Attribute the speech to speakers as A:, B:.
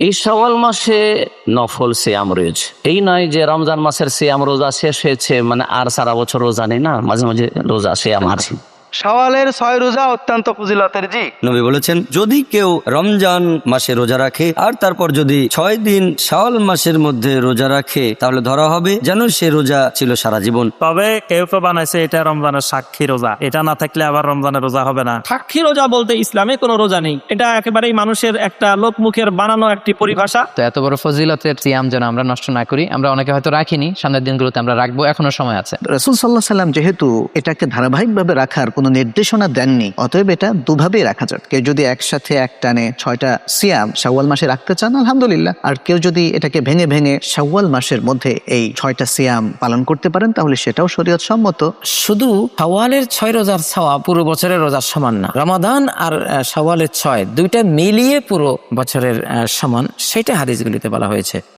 A: এই শাওয়াল মাসে নফল সিয়াম রয়েছে, এই নয় যে রমজান মাসের সিয়াম রোজা শেষ হয়েছে মানে আর সারা বছর রোজা নেই, না, মাঝে মাঝে রোজা সিয়াম আছে।
B: শাওয়ালের 6 রোজা অত্যন্ত ফজিলতের। জি,
C: নবী বলেছেন, যদি কেউ রমজান মাসে রোজা রাখে আর তারপর যদি 6 দিন শাওয়াল মাসের মধ্যে রোজা রাখে, তাহলে ধরা হবে যেন সে রোজা ছিল সারা জীবন।
D: তবে কেউ কেউ বানাইছে এটা রমজানের সাক্ষী রোজা, এটা না থাকলে আবার রমজানের রোজা হবে না।
E: সাক্ষী রোজা বলতে ইসলামে কোনো রোজা নেই, এটা একেবারেই মানুষের একটা লোকমুখের বানানো একটি পরিভাষা।
F: তো এত বড় ফজিলতের সিয়াম যেন আমরা নষ্ট না করি। আমরা অনেকে হয়তো রাখিনি, সামনের দিনগুলোতে আমরা রাখবো, এখনো সময় আছে।
G: রাসূল সাল্লাল্লাহু আলাইহি সাল্লাম যেহেতু এটাকে ধারাবাহিকভাবে রাখার কোনো নির্দেশনা দেননি, অতএব এটা দুভাবেই রাখা যাবে। কেউ যদি একসাথে এক টানে 6টা সিয়াম শাওয়াল মাসে রাখতে চান, আলহামদুলিল্লাহ। আর কেউ যদি এটাকে ভেঙে ভেঙে শাওয়াল মাসের মধ্যে এই 6টা সিয়াম পালন করতে পারেন, তাহলে সেটাও শরীয়ত সম্মত।
H: শুধু শাওয়ালের 6 রোজার সওয়াব পুরো বছরের রোজার সমান না, রমাদান আর শাওয়ালের 6 দুইটা মিলিয়ে পুরো বছরের সমান, সেটা হাদিসগুলিতে বলা হয়েছে।